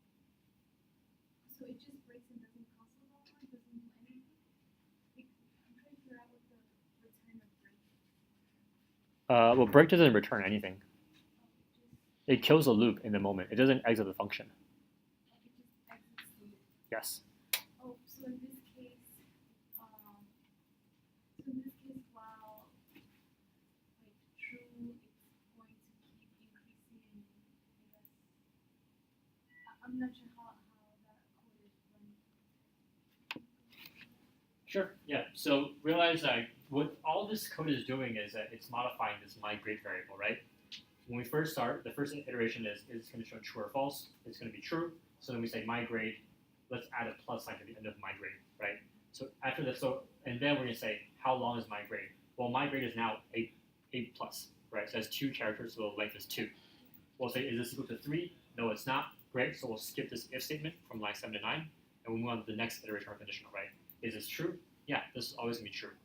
so it just breaks and doesn't console log on, doesn't do anything? Like, I'm trying to figure out what the return of break. Well, break doesn't return anything. It It kills a loop in the moment. It doesn't exit the function. just exits the loop. Yes. Oh, so in this case, while like true, it's going to keep increasing. I guess I'm not sure how that code is running. Sure. Yeah. So realize that what all this code is doing is that it's modifying this migrate variable, right? When we first start, the first iteration is going to show true or false. It's going to be true. So then we say migrate. Let's add a plus sign to the end of migrate, right? So after this, and then we're going to say how long is migrate? Well, migrate is now 8 plus, right? So it has 2 characters, so the length is 2. We'll say, is this equal to 3? No, it's not. Great. So we'll skip this if statement from line 7 to 9, and we'll move on to the next iteration of our conditional, right? Is this true? Yeah, this is always going to be true.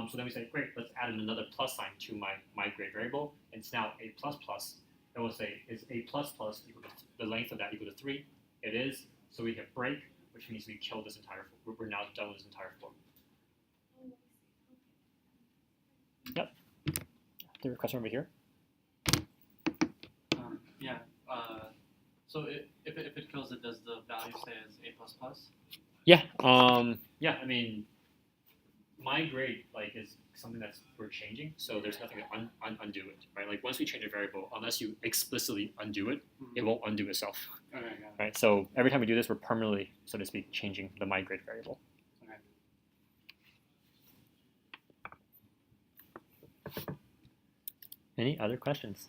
So then we say, great, let's add another plus sign to my migrate variable. And it's now a plus plus. And we'll say, is a plus plus equal to the length of that equal to 3? It is. So we hit break, which means we kill this entire form. We're now done with this entire form. Yep. There's a question over here. Yeah. So if it kills it, does the value stay as a plus plus? Yeah. Yeah. I mean, migrate is something that's we're changing, so there's nothing to undo it, right? Like once we change a variable, unless you explicitly undo it, it won't undo itself. Okay, got it. Right? So every time we do this, we're permanently, so to speak, changing the migrate variable. Okay. Any other questions?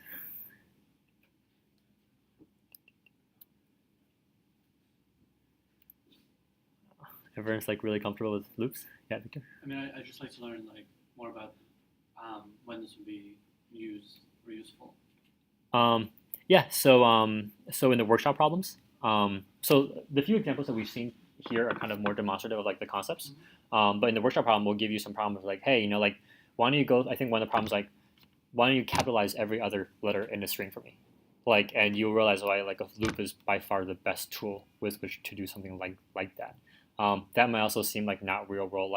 Everyone's really comfortable with loops? Yeah, Victor? I mean, I'd just like to learn more about when this would be used or useful. Yeah, so in the workshop problems, so the few examples that we've seen here are kind of more demonstrative of the concepts. But in the workshop problem, we'll give you some problems hey, why don't you go? I think one of the problems why don't you capitalize every other letter in the string for me? And you'll realize why a loop is by far the best tool with which to do something like that. That might also seem not real world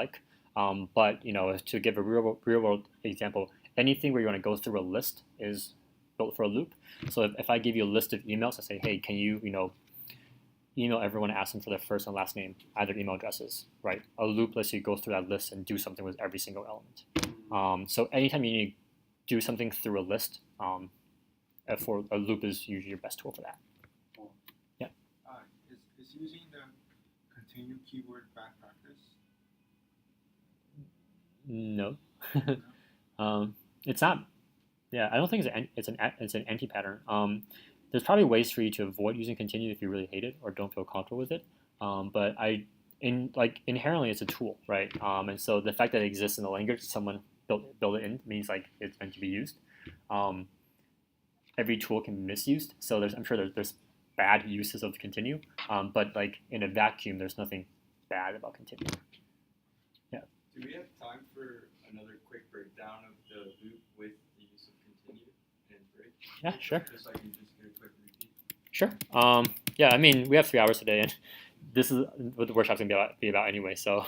but to give a real world example, anything where you want to go through a list is built for a loop. So if I give you a list of emails, I say, hey, can you email everyone and ask them for their first and last name, add their email addresses, right? A loop lets you go through that list and do something with every single element. So anytime you need to do something through a list, for a loop is usually your best tool for that. Cool. Yeah. Is using the continue keyword bad practice? No. It's not. Yeah, I don't think it's an anti-pattern. There's probably ways for you to avoid using continue if you really hate it or don't feel comfortable with it. But inherently it's a tool, right? And so the fact that it exists in the language, someone built it in, means it's meant to be used. Every tool can be misused, so I'm sure there's bad uses of continue. But in a vacuum, there's nothing bad about continue. Yeah. Do we have time for another quick breakdown of the loop with the use of continue and break? Yeah, sure. Just so I can just get a quick repeat. Sure. Yeah, I mean, we have 3 hours today, and this is what the workshop's gonna be about anyway. So,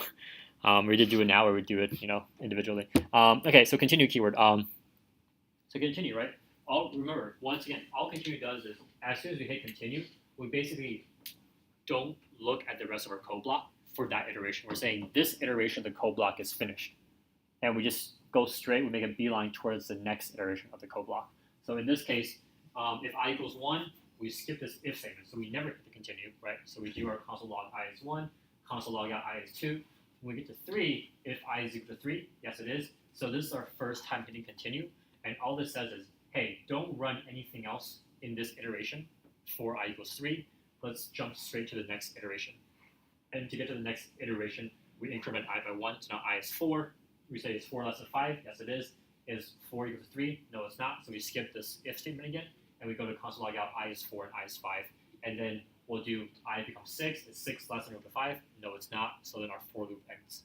we did do it now, or we do it, individually. Okay, so continue keyword. So continue, right? Remember, once again, all continue does is as soon as we hit continue, we basically don't look at the rest of our code block for that iteration. We're saying this iteration of the code block is finished, and we just go straight. We make a beeline towards the next iteration of the code block. So in this case, if I equals 1, we skip this if statement, so we never hit the continue, right? So we do our console log I is 1, console log out I is 2. When we get to 3, if I is equal to 3, yes it is. So this is our first time hitting continue, and all this says is hey, don't run anything else in this iteration for I equals 3. Let's jump straight to the next iteration. And to get to the next iteration, we increment I by 1. So now I is 4. We say it's 4 less than 5. Yes, it is. Is 4 equal to 3? No, it's not. So we skip this if statement again, and we go to console log out I is 4 and I is 5. And then we'll do I becomes 6. Is 6 less than or equal to 5? No, it's not. So then our for loop ends.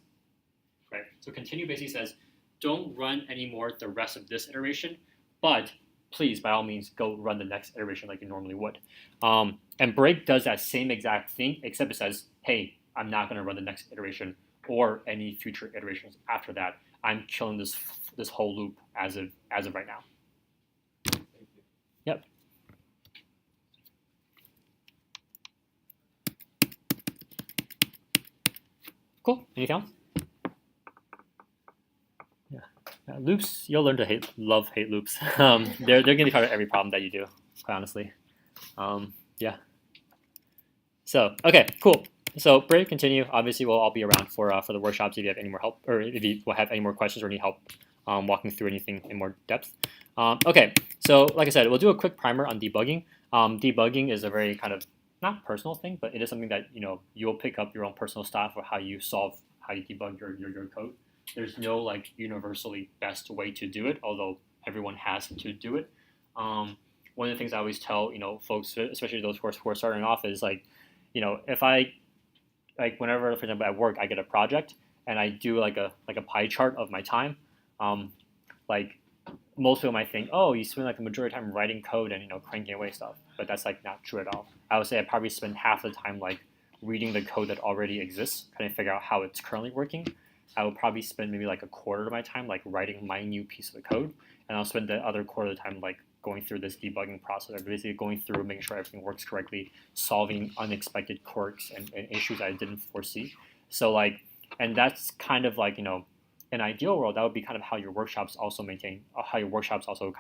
Right? So continue basically says, don't run anymore the rest of this iteration, but please, by all means, go run the next iteration like you normally would. And break does that same exact thing, except it says, hey, I'm not going to run the next iteration or any future iterations after that. I'm killing this whole loop as of right now. Thank you. Yep. Cool. Anything else? Loops, you'll learn to hate loops. They're going to be part of every problem that you do, quite honestly. Yeah. So, okay, cool. So, break, continue. Obviously, we'll all be around for the workshops if you have any more help, or if you will have any more questions or need help walking through anything in more depth. Okay, so like I said, we'll do a quick primer on debugging. Debugging is a very kind of not personal thing, but it is something that you'll pick up your own personal style for how you debug your code. There's no like universally best way to do it, although everyone has to do it. One of the things I always tell folks, especially those who are starting off, is like, if I whenever, for example, at work I get a project and I do like a pie chart of my time, like most people might think, oh, you spend like the majority of time writing code and cranking away stuff, but that's like not true at all. I would say I probably spend half the time like reading the code that already exists, trying to figure out how it's currently working. I would probably spend maybe like a quarter of my time like writing my new piece of the code, and I'll spend the other quarter of the time like going through this debugging process, or basically going through making sure everything works correctly, solving unexpected quirks and issues I didn't foresee. So like, and that's kind of like in an ideal world, that would be kind of how your workshops also kind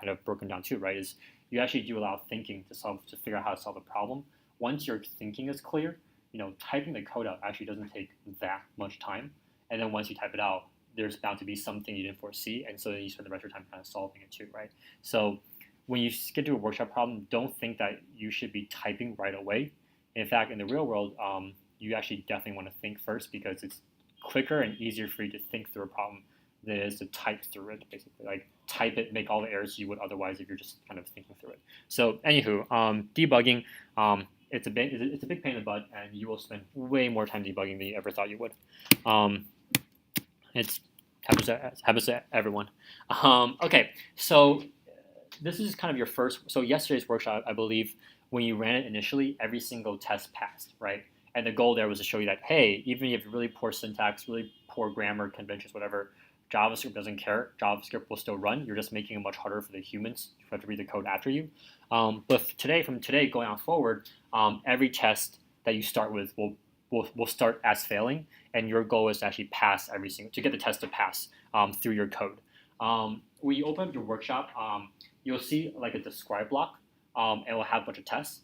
of broken down too, right? Is you actually do a lot of thinking to figure out how to solve a problem. Once your thinking is clear, typing the code out actually doesn't take that much time. And then once you type it out, there's bound to be something you didn't foresee, and so then you spend the rest of your time kind of solving it too, right? So when you get to a workshop problem, don't think that you should be typing right away. In fact, in the real world, you actually definitely want to think first, because it's quicker and easier for you to think through a problem than it is to type through it, basically. Like type it, make all the errors you would otherwise if you're just kind of thinking through it. So anywho, debugging, it's a big pain in the butt, and you will spend way more time debugging than you ever thought you would. It happens to everyone. Okay, so this is kind of your first. So yesterday's workshop, I believe, when you ran it initially, every single test passed, right? And the goal there was to show you that, hey, even if you have really poor syntax, really poor grammar, conventions, whatever, JavaScript doesn't care. JavaScript will still run. You're just making it much harder for the humans who have to read the code after you. But from today going on forward, every test that you start with will start as failing, and your goal is to actually pass to get the test to pass through your code. When you open up your workshop, you'll see like a describe block, and it will have a bunch of tests.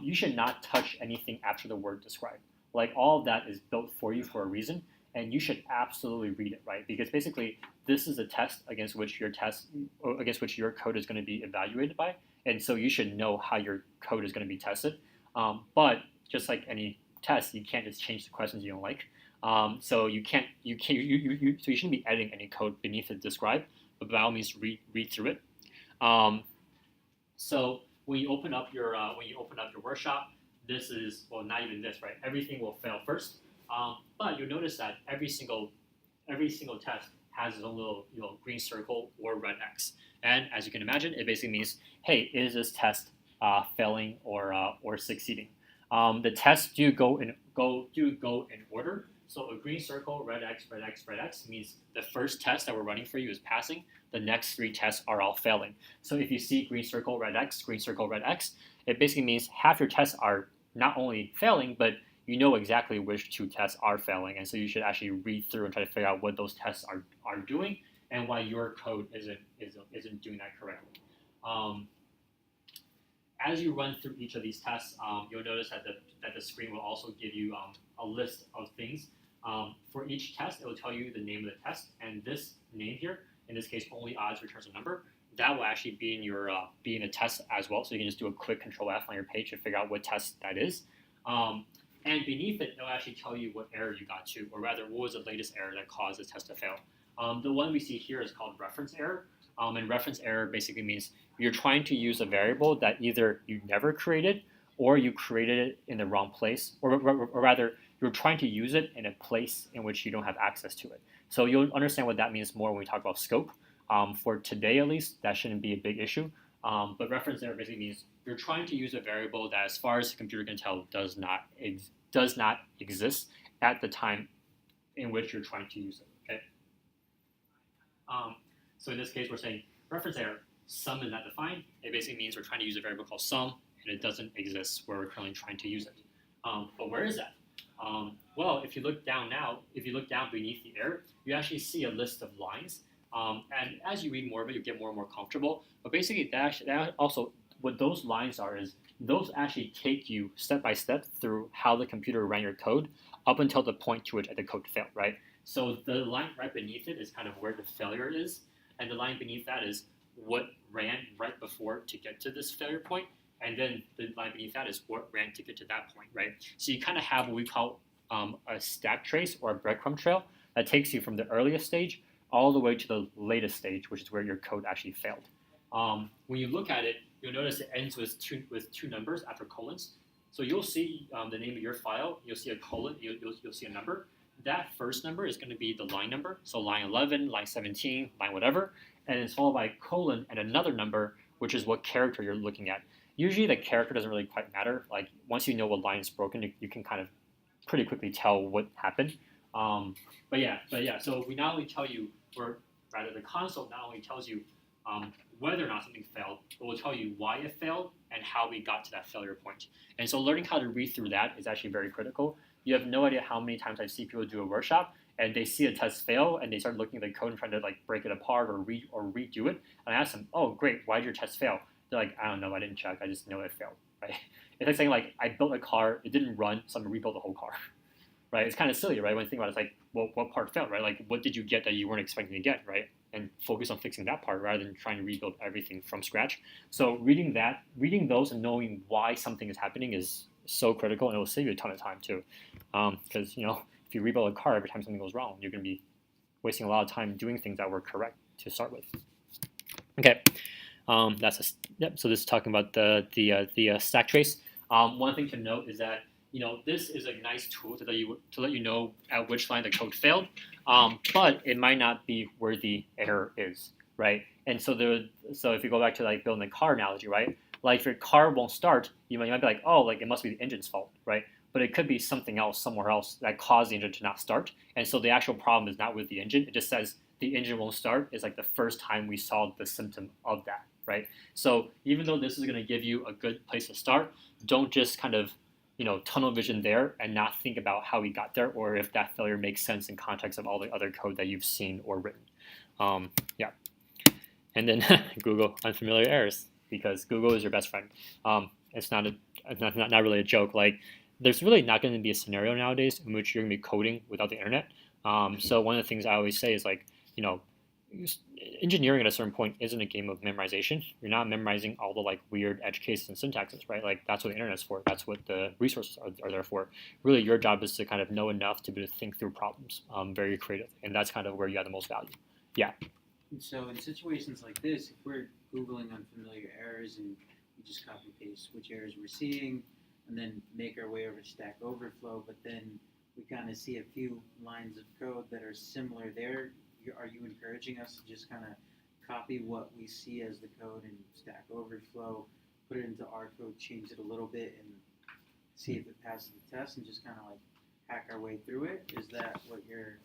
You should not touch anything after the word describe. Like all of that is built for you for a reason, and you should absolutely read it, right? Because basically, this is a test against which your code is going to be evaluated by, and so you should know how your code is going to be tested. But just like any test, you can't just change the questions you don't like. So you shouldn't be editing any code beneath the describe, but by all means read through it. So when you open up your workshop, this is, well, not even this, right? Everything will fail first. But you'll notice that every single test has its own little green circle or red X. And as you can imagine, it basically means, hey, is this test failing or succeeding? The tests do go in order. So a green circle, red X, red X, red X means the first test that we're running for you is passing. The next 3 tests are all failing. So if you see green circle, red X, it basically means half your tests are not only failing, but you know exactly which 2 tests are failing, and so you should actually read through and try to figure out what those tests are doing and why your code isn't doing that correctly. As you run through each of these tests, you'll notice that the screen will also give you a list of things. For each test, it will tell you the name of the test, and this name here, in this case, only odds returns a number. that will actually be in a test as well. So you can just do a quick Control F on your page to figure out what test that is. And beneath it, it'll actually tell you what error you got to, or rather, what was the latest error that caused the test to fail. The one we see here is called reference error. And reference error basically means you're trying to use a variable that either you never created or you created it in the wrong place, or rather, you're trying to use it in a place in which you don't have access to it. So you'll understand what that means more when we talk about scope. For today, at least, that shouldn't be a big issue. But reference error basically means you're trying to use a variable that, as far as the computer can tell, does not exist at the time in which you're trying to use it. Okay. So in this case, we're saying reference error, sum is not defined. It basically means we're trying to use a variable called sum, and it doesn't exist where we're currently trying to use it. But where is that? Well, if you look down beneath the error, you actually see a list of lines. And as you read more of it, you get more and more comfortable. But basically, that also, what those lines are is those actually take you step by step through how the computer ran your code up until the point to which the code failed, right? So the line right beneath it is kind of where the failure is, and the line beneath that is what ran right before to get to this failure point, and then the line beneath that is what ran to get to that point, right? So you kind of have what we call a stack trace or a breadcrumb trail that takes you from the earliest stage all the way to the latest stage, which is where your code actually failed. When you look at it, you'll notice it ends with two numbers after colons. So you'll see the name of your file, you'll see a colon, you'll see a number. That first number is going to be the line number, so line 11, line 17, line whatever, and it's followed by a colon and another number, which is what character you're looking at. Usually the character doesn't really quite matter. Like once you know what line is broken, you can kind of pretty quickly tell what happened. But yeah, so we not only tell you, or rather the console not only tells you whether or not something failed, but will tell you why it failed and how we got to that failure point. And so learning how to read through that is actually very critical. You have no idea how many times I see people do a workshop and they see a test fail and they start looking at the code and trying to like break it apart or redo it. And I ask them, oh great, why did your test fail? They're like, I don't know, I didn't check, I just know it failed, right? It's like saying like, I built a car, it didn't run, so I'm gonna rebuild the whole car, right? It's kind of silly, right? When you think about it, it's like, well, what part failed, right? Like, what did you get that you weren't expecting to get, right? And focus on fixing that part rather than trying to rebuild everything from scratch. So reading those and knowing why something is happening is so critical, and it will save you a ton of time too. Because if you rebuild a car every time something goes wrong, you're going to be wasting a lot of time doing things that were correct to start with. Okay, so this is talking about the stack trace. One thing to note is that this is a nice tool to let you know at which line the code failed, but it might not be where the error is, right? And so if you go back to like building a car analogy, right? Like if your car won't start, you might be like, oh, like it must be the engine's fault, right? But it could be something else somewhere else that caused the engine to not start. And so the actual problem is not with the engine. It just says the engine won't start is like the first time we saw the symptom of that, right? So even though this is going to give you a good place to start, don't just kind of tunnel vision there and not think about how we got there or if that failure makes sense in context of all the other code that you've seen or written. Yeah. And then Google unfamiliar errors, because Google is your best friend. It's not really a joke. Like there's really not going to be a scenario nowadays in which you're going to be coding without the internet. So one of the things I always say is like, engineering at a certain point isn't a game of memorization. You're not memorizing all the like weird edge cases and syntaxes, right? Like that's what the internet's for. That's what the resources are there for. Really, your job is to kind of know enough to be able to think through problems, very creative, and that's kind of where you add the most value. Yeah. And so in situations like this, if we're Googling unfamiliar errors and we just copy paste which errors we're seeing and then make our way over to Stack Overflow, but then we kind of see a few lines of code that are similar there, are you encouraging us to just kind of copy what we see as the code in Stack Overflow, put it into our code, change it a little bit, and see if it passes the test and just kind of like hack our way through it? Is that what you're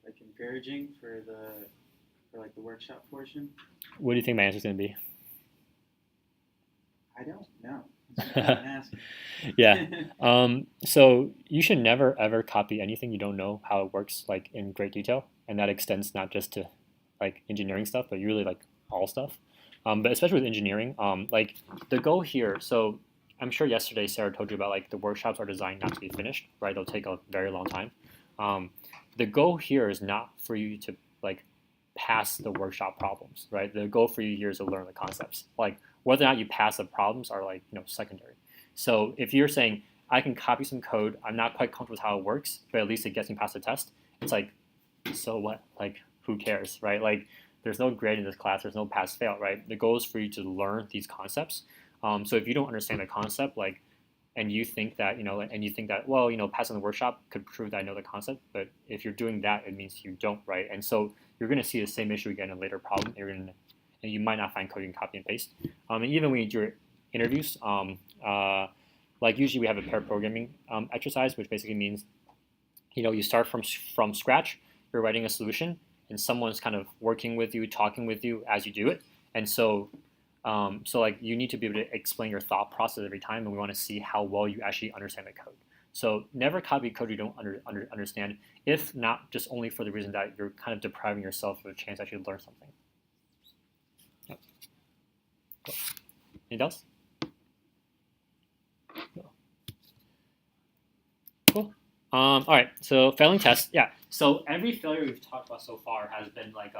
like encouraging for the workshop portion? What do you think my answer is going to be? I don't know. That's what I'm asking. Yeah. So you should never ever copy anything you don't know how it works like in great detail, and that extends not just to like engineering stuff, but really like all stuff. But especially with engineering, like the goal here. So I'm sure yesterday Sarah told you about like the workshops are designed not to be finished, right? They'll take a very long time. The goal here is not for you to like pass the workshop problems, right? The goal for you here is to learn the concepts. Like whether or not you pass the problems are like secondary. So if you're saying I can copy some code, I'm not quite comfortable with how it works, but at least it gets me past the test. It's like, so what? Like who cares, right? Like there's no grade in this class. There's no pass fail, right? The goal is for you to learn these concepts. So if you don't understand the concept, like, and you think that well, passing the workshop could prove that I know the concept, but if you're doing that, it means you don't, right? And so you're going to see the same issue again in a later problem. And you might not find code you can copy and paste. And even when you do interviews, like usually we have a pair programming exercise, which basically means you start from scratch. You're writing a solution, and someone's kind of working with you, talking with you as you do it. And so like you need to be able to explain your thought process every time, and we want to see how well you actually understand the code. So never copy code you don't understand, if not just only for the reason that you're kind of depriving yourself of a chance to actually learn something. Yep. Cool. Anything else? Cool. All right, so failing tests, yeah. So every failure we've talked about so far has been like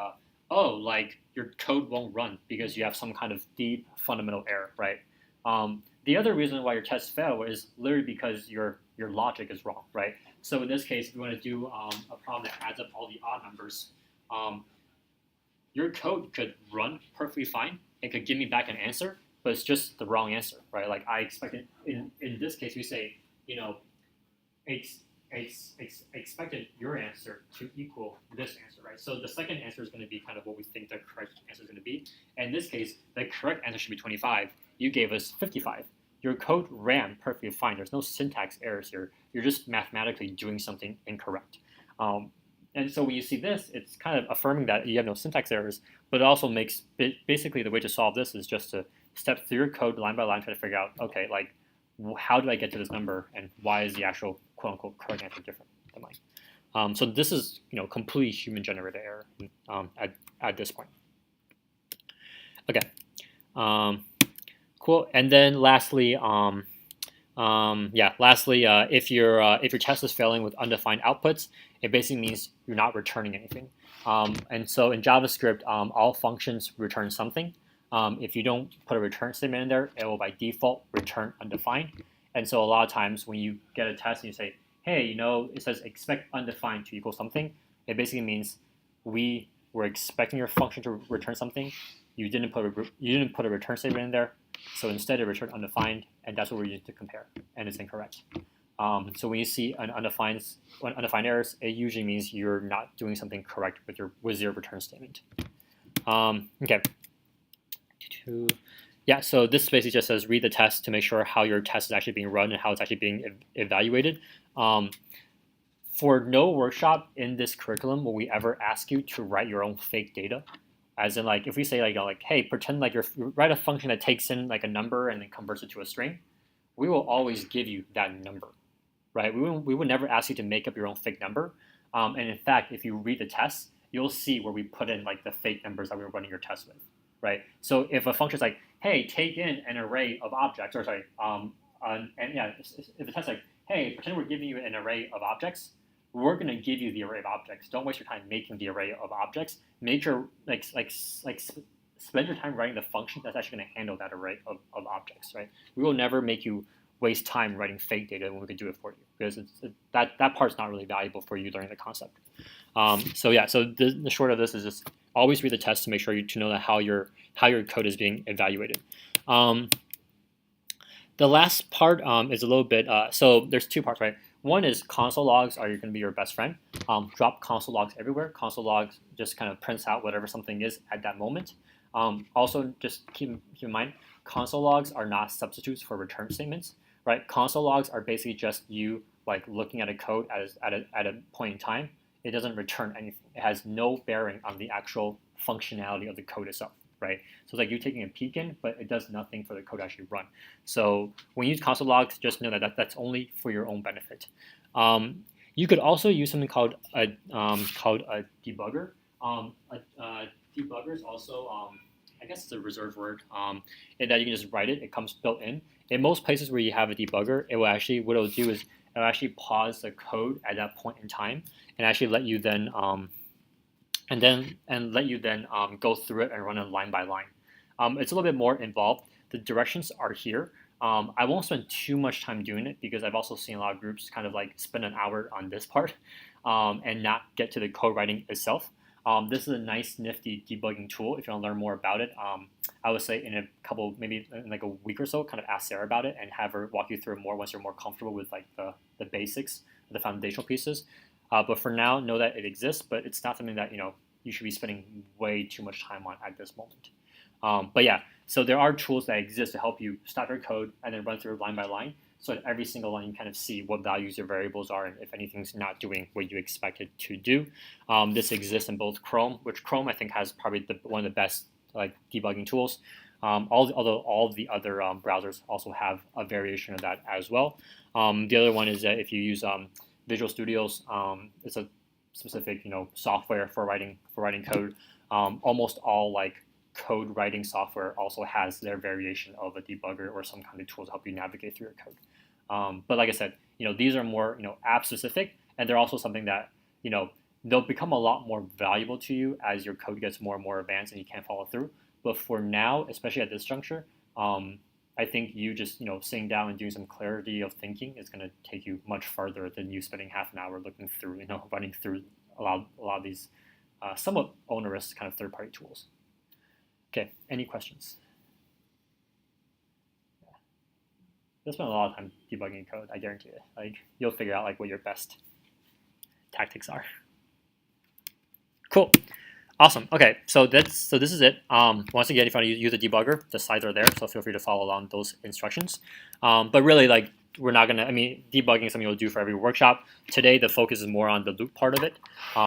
like your code won't run because you have some kind of deep fundamental error, right? The other reason why your tests fail is literally because your logic is wrong, right? So in this case, if you want to do a problem that adds up all the odd numbers, your code could run perfectly fine. It could give me back an answer, but it's just the wrong answer, right? Like I expected, in this case, we say, expected your answer to equal this answer, right? So the second answer is going to be kind of what we think the correct answer is going to be. And in this case, the correct answer should be 25. You gave us 55. Your code ran perfectly fine. There's no syntax errors here. You're just mathematically doing something incorrect. And so when you see this, it's kind of affirming that you have no syntax errors, but it also makes, basically the way to solve this is just to step through your code line by line, try to figure out, okay, like, how did I get to this number, and why is the actual quote unquote correct answer different than mine? So this is completely human generated error at this point. Okay, cool. And then lastly, if your test is failing with undefined outputs, it basically means you're not returning anything. And so in JavaScript, all functions return something. If you don't put a return statement in there, it will by default return undefined. And so a lot of times when you get a test and you say, hey, it says expect undefined to equal something, it basically means we were expecting your function to return something. You didn't put a return statement in there, so instead it returned undefined, and that's what we're using to compare, and it's incorrect. So when you see an undefined errors, it usually means you're not doing something correct with your return statement. Okay. Yeah, so this basically just says read the test to make sure how your test is actually being run and how it's actually being evaluated. For no workshop in this curriculum will we ever ask you to write your own fake data. As in, like, if we say like hey, pretend like you write a function that takes in like a number and then converts it to a string, we will always give you that number, right? We would never ask you to make up your own fake number. And in fact, if you read the test, you'll see where we put in like the fake numbers that we were running your test with. Right. So if a function is like, hey, take in an array of objects, or sorry, if the test is like, hey, pretend we're giving you an array of objects, we're going to give you the array of objects. Don't waste your time making the array of objects. Make sure, spend your time writing the function that's actually going to handle that array of objects, right? We will never make you waste time writing fake data when we can do it for you, because that part's not really valuable for you learning the concept. So the short of this is just always read the test to make sure to know that how your code is being evaluated. The last part is a little bit, so there's two parts, right? One is console logs are going to be your best friend. Drop console logs everywhere. Console logs just kind of prints out whatever something is at that moment. Also, just keep in mind, console logs are not substitutes for return statements, right? Console logs are basically just you like looking at a code at a point in time. It doesn't return anything. It has no bearing on the actual functionality of the code itself, right? So it's like you taking a peek in, but it does nothing for the code to actually run. So when you use console logs, just know that that's only for your own benefit. You could also use something called a debugger. Debugger is also, I guess it's a reserved word, in that you can just write it. It comes built in. In most places where you have a debugger, it will actually, what it'll do is it'll actually pause the code at that point in time and actually let you then and let you then go through it and run it line by line. It's a little bit more involved. The directions are here. I won't spend too much time doing it because I've also seen a lot of groups kind of like spend an hour on this part and not get to the code writing itself. This is a nice, nifty debugging tool. If you want to learn more about it, I would say in a couple, maybe in like a week or so, kind of ask Sarah about it and have her walk you through it more once you're more comfortable with like the basics, the foundational pieces. But for now, know that it exists, but it's not something that you should be spending way too much time on at this moment. But yeah, so there are tools that exist to help you start your code and then run through line by line. So at every single line, you kind of see what values your variables are and if anything's not doing what you expect it to do. This exists in both Chrome, which Chrome I think has probably one of the best like debugging tools. Although all of the other browsers also have a variation of that as well. The other one is that if you use Visual Studio's, it's a specific software for writing code. Almost all like code writing software also has their variation of a debugger or some kind of tool to help you navigate through your code. But like I said, these are more app specific, and they're also something that they'll become a lot more valuable to you as your code gets more and more advanced and you can't follow through. But for now, especially at this juncture, I think you just sitting down and doing some clarity of thinking is going to take you much further than you spending half an hour looking through running through a lot of these somewhat onerous kind of third-party tools. Okay, any questions? Yeah. You'll spend a lot of time debugging code, I guarantee it. Like you'll figure out like what your best tactics are. Cool. Awesome. Okay, so this is it. Once again, if you want to use the debugger, the slides are there, so feel free to follow along those instructions. But really, like we're not gonna. I mean, debugging is something you'll do for every workshop. Today, the focus is more on the loop part of it.